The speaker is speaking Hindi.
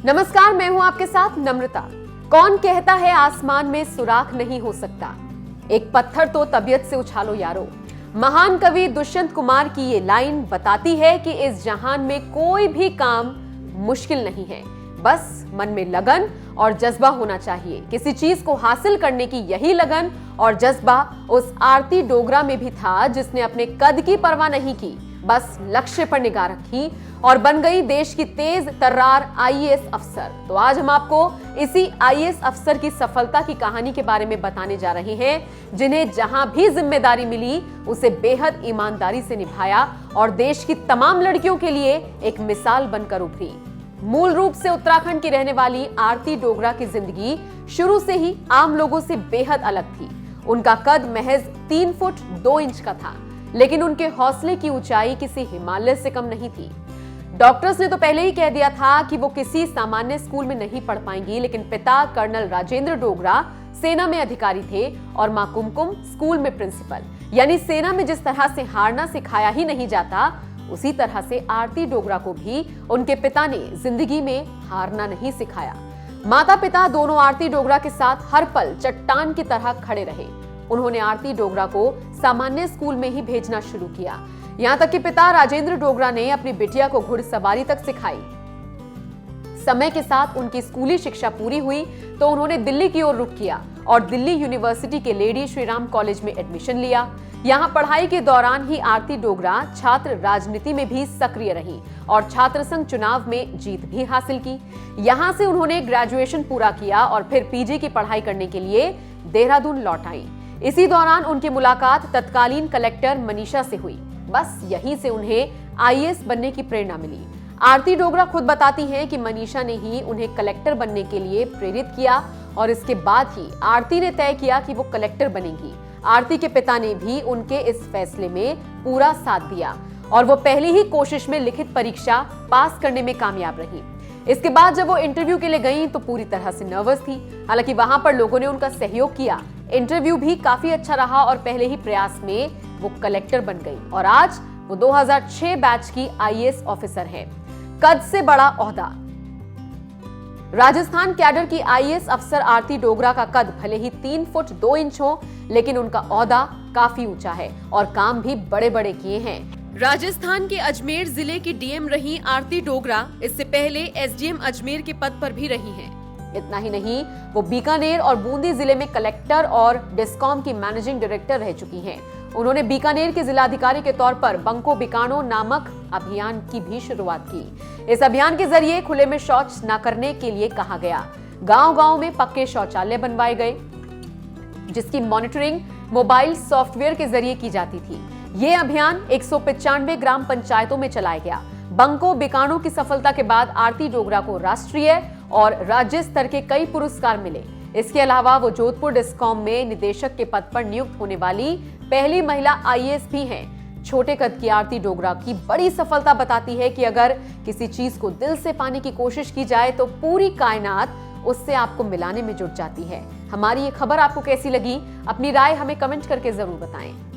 नमस्कार, मैं हूं आपके साथ नम्रता। कौन कहता है आसमान में सुराख नहीं हो सकता, एक पत्थर तो तबीयत से उछालो यारो। महान कवि दुष्यंत कुमार की ये लाइन बताती है कि इस जहान में कोई भी काम मुश्किल नहीं है, बस मन में लगन और जज्बा होना चाहिए। किसी चीज को हासिल करने की यही लगन और जज्बा उस आरती डोगरा में भी था, जिसने अपने कद की परवाह नहीं की, बस लक्ष्य पर निगाह रखी और बन गई देश की तेज तर्रार आईएएस अफसर। तो आज हम आपको इसी आईएएस अफसर की सफलता की कहानी के बारे में बताने जा रहे हैं, जिन्हें जहां भी जिम्मेदारी मिली उसे बेहद ईमानदारी से निभाया और देश की तमाम लड़कियों के लिए एक मिसाल बनकर उभरी। मूल रूप से उत्तराखंड की रहने वाली आरती डोगरा की जिंदगी शुरू से ही आम लोगों से बेहद अलग थी। उनका कद महज 3 फुट 2 इंच का था, लेकिन उनके हौसले की ऊंचाई किसी हिमालय से कम नहीं थी। डॉक्टर्स ने तो पहले ही कह दिया था कि वो किसी सामान्य स्कूल में नहीं पढ़ पाएंगी, लेकिन पिता कर्नल राजेंद्र डोगरा सेना में अधिकारी थे और मां कुमकुम स्कूल में प्रिंसिपल। यानी सेना में जिस तरह से हारना सिखाया ही नहीं जाता, उसी तरह से आरती डोगरा को भी उनके पिता ने जिंदगी में हारना नहीं सिखाया। माता पिता दोनों आरती डोगरा के साथ हर पल चट्टान की तरह खड़े रहे। उन्होंने आरती डोगरा को सामान्य स्कूल में ही भेजना शुरू किया। यहां तक कि पिता राजेंद्र डोगरा ने अपनी बिटिया को घुड़सवारी तक सिखाई। समय के साथ उनकी स्कूली शिक्षा पूरी हुई तो उन्होंने दिल्ली की ओर रुख किया और दिल्ली यूनिवर्सिटी के लेडी श्रीराम कॉलेज में एडमिशन लिया। यहां पढ़ाई के दौरान ही आरती डोगरा छात्र राजनीति में भी सक्रिय रही और छात्र संघ चुनाव में जीत भी हासिल की। यहां से उन्होंने ग्रेजुएशन पूरा किया और फिर पीजी की पढ़ाई करने के लिए देहरादून लौट आई। इसी दौरान उनकी मुलाकात तत्कालीन कलेक्टर मनीषा से हुई। बस यहीं से उन्हें आईएएस बनने की प्रेरणा मिली। आरती डोगरा खुद बताती हैं कि मनीषा ने ही उन्हें कलेक्टर बनने के लिए प्रेरित किया और इसके बाद ही आरती ने तय किया कि वो कलेक्टर बनेंगी। आरती के पिता ने भी उनके इस फैसले में पूरा साथ दिया और वो पहली ही कोशिश में लिखित परीक्षा पास करने में कामयाब रही। इसके बाद जब वो इंटरव्यू के लिए गई तो पूरी तरह से नर्वस थी। हालांकि वहां पर लोगों ने उनका सहयोग किया। इंटरव्यू भी काफी अच्छा रहा और पहले ही प्रयास में वो कलेक्टर बन गई और आज वो 2006 बैच की आईएएस ऑफिसर हैं। कद से बड़ा ओहदा। राजस्थान कैडर की आईएएस अफसर आरती डोगरा का कद भले ही 3 फुट 2 इंच हो, लेकिन उनका ओहदा काफी ऊंचा है और काम भी बड़े बड़े किए हैं। राजस्थान के अजमेर जिले की डीएम रही आरती डोगरा इससे पहले एसडीएम अजमेर के पद पर भी रही हैं। इतना ही नहीं, वो बीकानेर और बूंदी जिले में कलेक्टर और डिस्कॉम की मैनेजिंग डायरेक्टर रह चुकी हैं। उन्होंने बीकानेर के जिलाधिकारी के तौर पर बंको बिकानो नामक अभियान की भी शुरुआत की। इस अभियान के जरिए खुले में शौच न करने के लिए कहा गया। गांव-गांव में पक्के शौचालय बनवाए गए, जिसकी मॉनिटरिंग मोबाइल सॉफ्टवेयर के जरिए की जाती थी। ये अभियान 195 ग्राम पंचायतों में चलाया गया। बंको बिकानो की सफलता के बाद आरती डोगरा को राष्ट्रीय और राज्य स्तर के कई पुरस्कार मिले। इसके अलावा वो जोधपुर डिस्कॉम में निदेशक के पद पर नियुक्त होने वाली पहली महिला आईएएस भी हैं। छोटे कद की आरती डोगरा की बड़ी सफलता बताती है कि अगर किसी चीज को दिल से पाने की कोशिश की जाए तो पूरी कायनात उससे आपको मिलाने में जुट जाती है। हमारी ये खबर आपको कैसी लगी? अपनी राय हमें कमेंट करके जरूर बताएं।